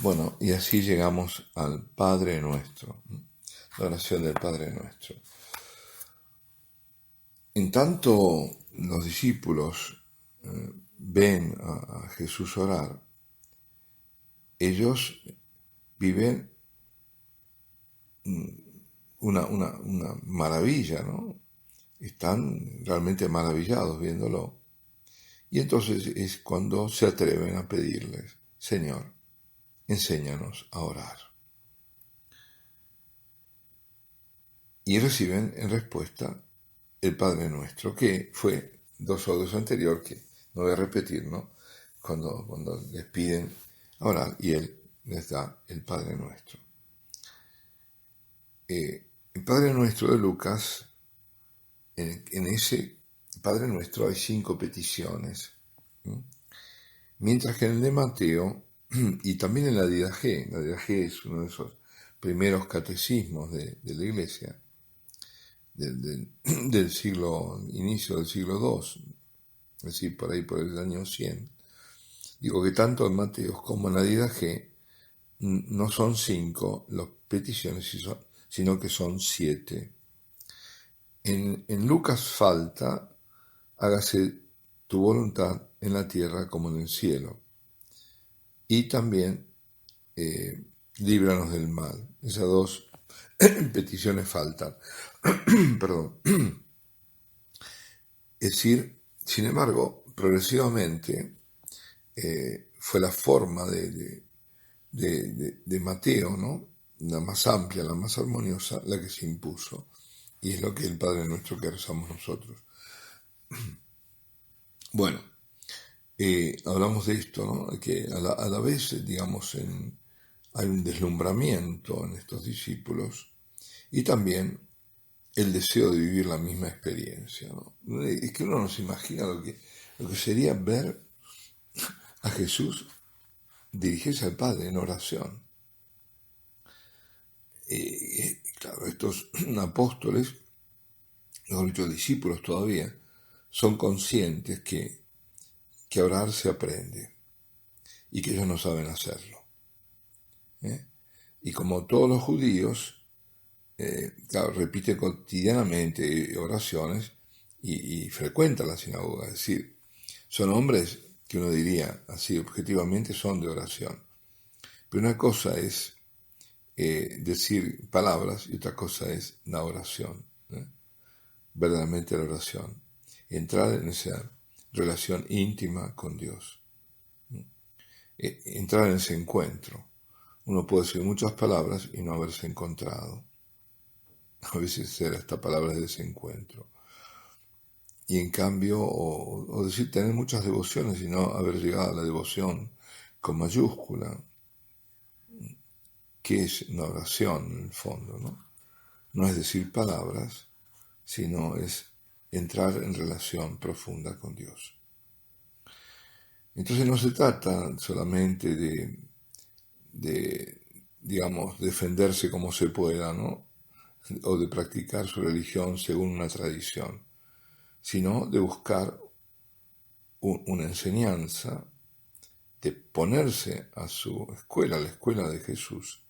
Bueno, y así llegamos al Padre Nuestro, la oración del Padre Nuestro. En tanto los discípulos ven a Jesús orar, ellos viven una maravilla, ¿no? Están realmente maravillados viéndolo. Y entonces es cuando se atreven a pedirles, Señor, enséñanos a orar. Y reciben en respuesta el Padre Nuestro, que fue 2 audios anterior, que no voy a repetir, ¿no? Cuando les piden orar y Él les da el Padre Nuestro. El Padre Nuestro de Lucas, en ese Padre Nuestro hay 5 peticiones, ¿sí? Mientras que en el de Mateo, y también en la Didache es uno de esos primeros catecismos de la Iglesia, del inicio del siglo II, es decir, por ahí por el año 100. Digo que tanto en Mateo como en la Didache no son 5 las peticiones, sino que son 7. En Lucas falta, hágase tu voluntad en la tierra como en el cielo. Y también líbranos del mal. Esas 2 peticiones faltan. Perdón. Es decir, sin embargo, progresivamente fue la forma de Mateo, ¿no? La más amplia, la más armoniosa, la que se impuso. Y es lo que el Padre Nuestro que rezamos nosotros. Bueno, hablamos de esto, ¿no? Que a la vez, digamos, hay un deslumbramiento en estos discípulos y también el deseo de vivir la misma experiencia, ¿no? Es que uno no se imagina lo que sería ver a Jesús dirigirse al Padre en oración. Claro, estos apóstoles, mejor dicho, discípulos todavía, son conscientes que a orar se aprende y que ellos no saben hacerlo. Y como todos los judíos, claro, repite cotidianamente oraciones y frecuenta la sinagoga. Es decir, son hombres que uno diría, así objetivamente, son de oración. Pero una cosa es decir palabras y otra cosa es la oración, verdaderamente la oración. Entrar en esa relación íntima con Dios. Entrar en ese encuentro. Uno puede decir muchas palabras y no haberse encontrado. A veces será esta palabra de desencuentro. Y en cambio, o decir tener muchas devociones y no haber llegado a la devoción con mayúscula, que es una oración en el fondo, ¿no? No es decir palabras, sino es entrar en relación profunda con Dios. Entonces no se trata solamente de digamos, defenderse como se pueda, ¿no? O de practicar su religión según una tradición, sino de buscar una enseñanza, de ponerse a su escuela, a la escuela de Jesús,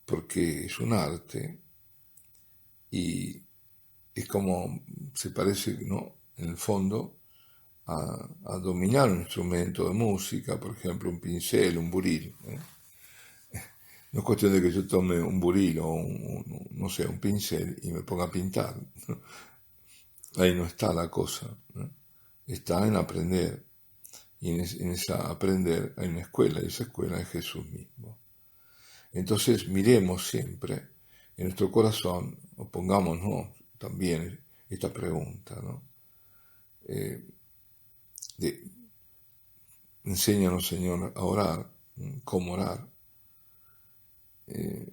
porque es un arte y es como se parece, ¿no?, en el fondo a dominar un instrumento de música, por ejemplo un pincel, un buril. No es cuestión de que yo tome un buril o no sé, un pincel y me ponga a pintar. Ahí no está la cosa, ¿no? Está en aprender. Y en esa aprender hay una escuela, y esa escuela es Jesús mismo. Entonces miremos siempre en nuestro corazón, o pongámonos también esta pregunta, ¿no? Enséñanos, Señor, a orar, cómo orar.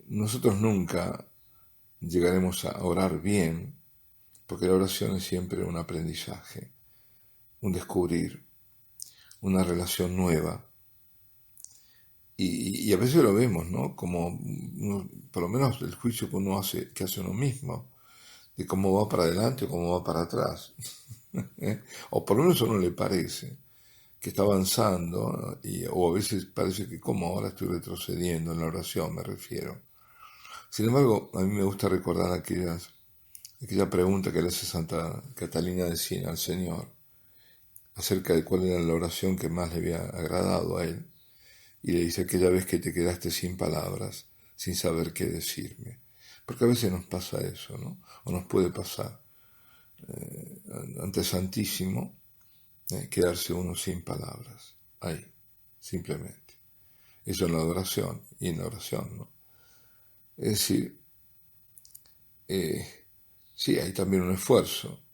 Nosotros nunca llegaremos a orar bien, porque la oración es siempre un aprendizaje, un descubrir, una relación nueva. Y a veces lo vemos, ¿no? Como, por lo menos el juicio que uno hace, que hace uno mismo, de cómo va para adelante o cómo va para atrás. O por lo menos a uno le parece. que está avanzando, ¿no? O a veces parece que como ahora estoy retrocediendo en la oración, me refiero. Sin embargo, a mí me gusta recordar aquella pregunta que le hace Santa Catalina de Siena al Señor acerca de cuál era la oración que más le había agradado a él, y le dice: aquella vez que te quedaste sin palabras, sin saber qué decirme. Porque a veces nos pasa eso, ¿no? O nos puede pasar ante Santísimo, quedarse uno sin palabras, ahí, simplemente. Eso en la adoración y en la oración, ¿no? Es decir, sí, hay también un esfuerzo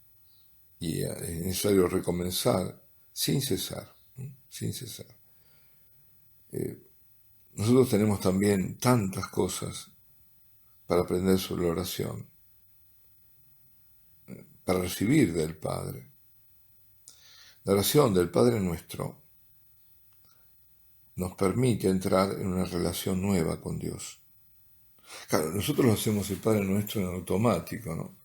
y es necesario recomenzar sin cesar, ¿no? Sin cesar. Nosotros tenemos también tantas cosas para aprender sobre la oración, para recibir del Padre. La oración del Padre Nuestro nos permite entrar en una relación nueva con Dios. Claro, nosotros lo hacemos el Padre Nuestro en automático, ¿no?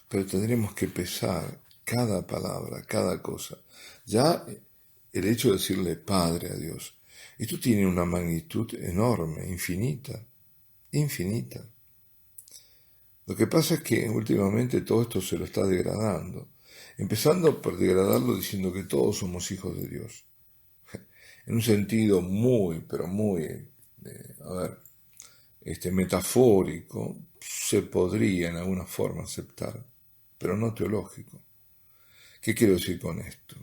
Pero tendremos que pesar cada palabra, cada cosa. Ya el hecho de decirle Padre a Dios, esto tiene una magnitud enorme, infinita, infinita. Lo que pasa es que últimamente todo esto se lo está degradando, empezando por degradarlo diciendo que todos somos hijos de Dios, en un sentido muy, pero muy, metafórico, se podría en alguna forma aceptar, pero no teológico. ¿Qué quiero decir con esto?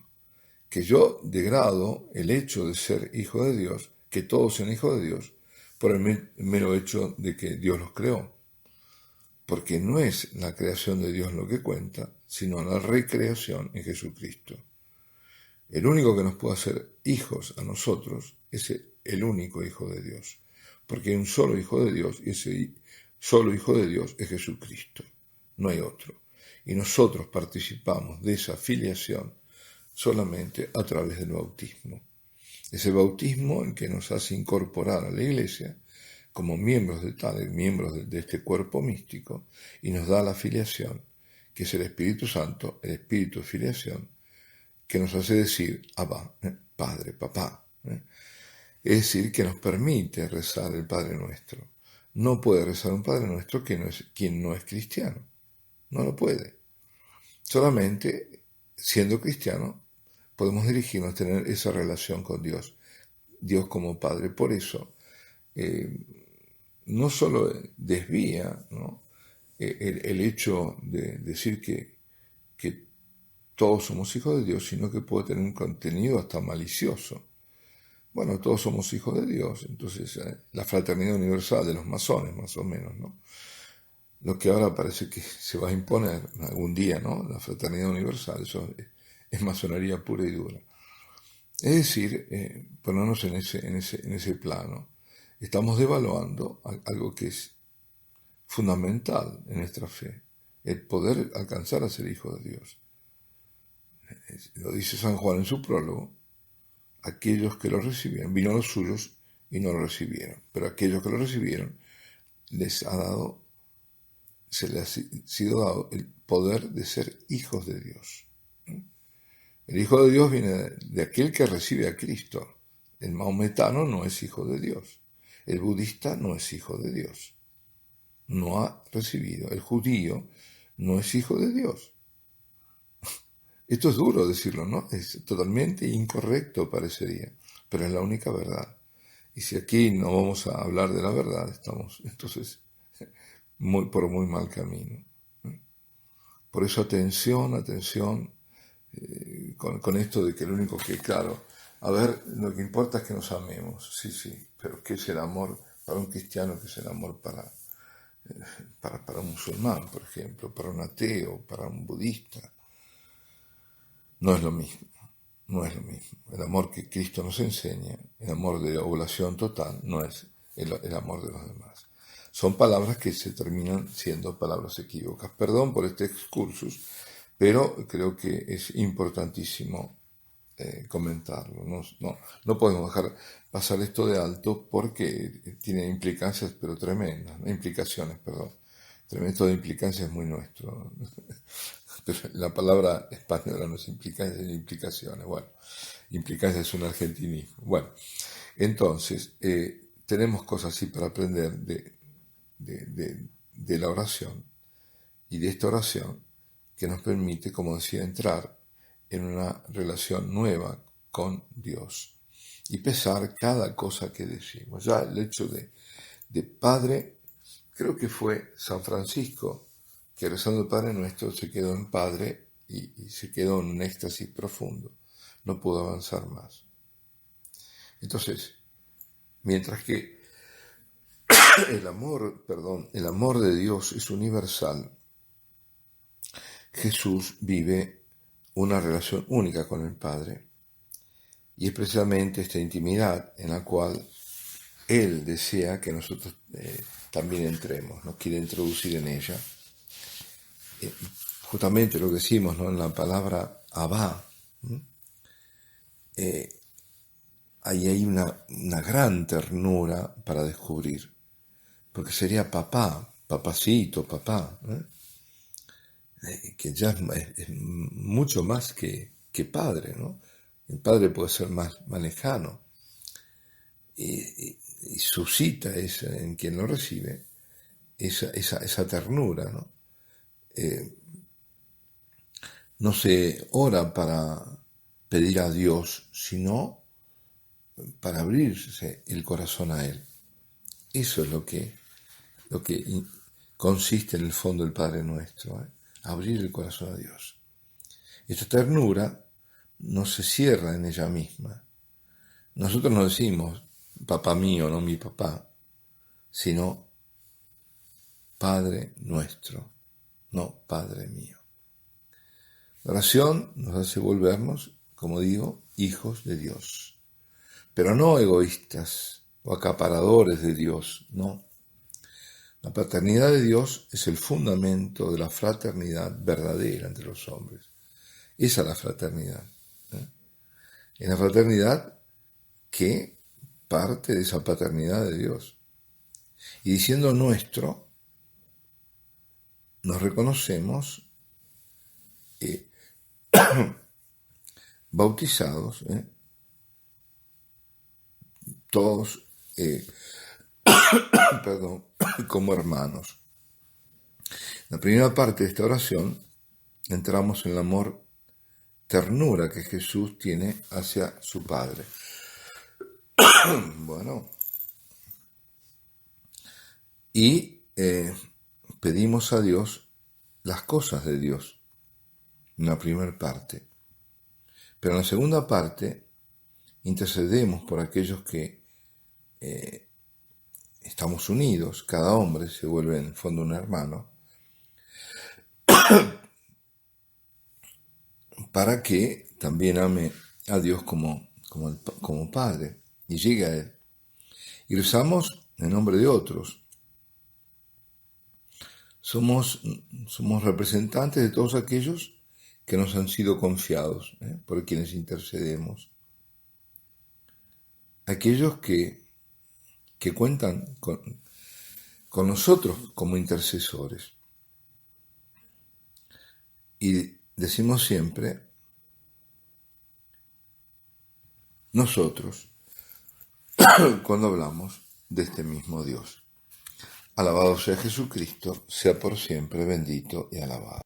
Que yo degrado el hecho de ser hijo de Dios, que todos sean hijos de Dios, por el mero hecho de que Dios los creó. Porque no es la creación de Dios lo que cuenta, sino la recreación en Jesucristo. El único que nos puede hacer hijos a nosotros es el único Hijo de Dios, porque hay un solo Hijo de Dios y ese solo Hijo de Dios es Jesucristo, no hay otro. Y nosotros participamos de esa filiación solamente a través del bautismo. Ese bautismo el que nos hace incorporar a la Iglesia como miembros de este cuerpo místico, y nos da la filiación, que es el Espíritu Santo, el Espíritu de filiación, que nos hace decir Abba, Padre, Papá. Es decir, que nos permite rezar el Padre Nuestro. No puede rezar un Padre Nuestro quien no es cristiano. No lo puede. Solamente siendo cristiano podemos dirigirnos a tener esa relación con Dios. Dios como Padre. Por eso, no solo desvía, ¿no?, el hecho de decir que todos somos hijos de Dios, sino que puede tener un contenido hasta malicioso. Bueno, todos somos hijos de Dios, entonces la fraternidad universal de los masones, más o menos, ¿no? Lo que ahora parece que se va a imponer algún día, ¿no? La fraternidad universal, eso es masonería pura y dura. Es decir, ponernos en ese plano. Estamos devaluando algo que es fundamental en nuestra fe, el poder alcanzar a ser hijo de Dios. Lo dice San Juan en su prólogo: aquellos que lo recibieron, vino a los suyos y no lo recibieron, pero aquellos que lo recibieron se les ha sido dado el poder de ser hijos de Dios. El Hijo de Dios viene de aquel que recibe a Cristo. El maometano no es hijo de Dios. El budista no es hijo de Dios. No ha recibido. El judío no es hijo de Dios. Esto es duro decirlo, ¿no? Es totalmente incorrecto, parecería, pero es la única verdad. Y si aquí no vamos a hablar de la verdad, estamos entonces por muy mal camino. Por eso atención, con esto de que lo único que, claro, a ver, lo que importa es que nos amemos, sí, pero ¿qué es el amor para un cristiano? ¿Qué es el amor para un musulmán, por ejemplo, para un ateo, para un budista? No es lo mismo, no es lo mismo. El amor que Cristo nos enseña, el amor de oblación total, no es el amor de los demás. Son palabras que se terminan siendo palabras equívocas. Perdón por este excursus, pero creo que es importantísimo comentarlo. No podemos dejar pasar esto de alto porque tiene implicancias, pero tremendas, implicaciones, perdón. Esto de implicancias es muy nuestro. Pero la palabra española no es implicaciones. Bueno, implicancia es un argentinismo. Bueno, entonces, tenemos cosas así para aprender de la oración y de esta oración que nos permite, como decía, entrar en una relación nueva con Dios y pesar cada cosa que decimos. Ya el hecho de Padre, creo que fue San Francisco, que rezando el Padre Nuestro se quedó en Padre y se quedó en un éxtasis profundo. No pudo avanzar más. Entonces, mientras que el amor de Dios es universal, Jesús vive una relación única con el Padre. Y es precisamente esta intimidad en la cual Él desea que nosotros también entremos, nos quiere introducir en ella. Justamente lo que decimos, ¿no?, en la palabra Abba, ahí hay una gran ternura para descubrir, porque sería papá, papacito, papá, que ya es mucho más que padre, ¿no? El padre puede ser más lejano y suscita en quien lo recibe esa ternura, ¿no? No se ora para pedir a Dios, sino para abrirse el corazón a Él. Eso es lo que consiste en el fondo del Padre Nuestro, abrir el corazón a Dios. Esta ternura no se cierra en ella misma. Nosotros no decimos papá mío, no mi papá, sino Padre Nuestro, no Padre mío. La oración nos hace volvernos, como digo, hijos de Dios, pero no egoístas o acaparadores de Dios, no. La paternidad de Dios es el fundamento de la fraternidad verdadera entre los hombres. Esa es la fraternidad. Es la fraternidad que parte de esa paternidad de Dios. Y diciendo nuestro, nos reconocemos bautizados, todos como hermanos. En la primera parte de esta oración entramos en el amor, ternura que Jesús tiene hacia su Padre. Bueno, y pedimos a Dios las cosas de Dios en la primera parte. Pero en la segunda parte intercedemos por aquellos que estamos unidos, cada hombre se vuelve en el fondo un hermano, para que también ame a Dios como Padre y llegue a Él. Y rezamos en nombre de otros. Somos representantes de todos aquellos que nos han sido confiados, por quienes intercedemos. Aquellos que cuentan con nosotros como intercesores. Y decimos siempre, nosotros, cuando hablamos de este mismo Dios. Alabado sea Jesucristo, sea por siempre bendito y alabado.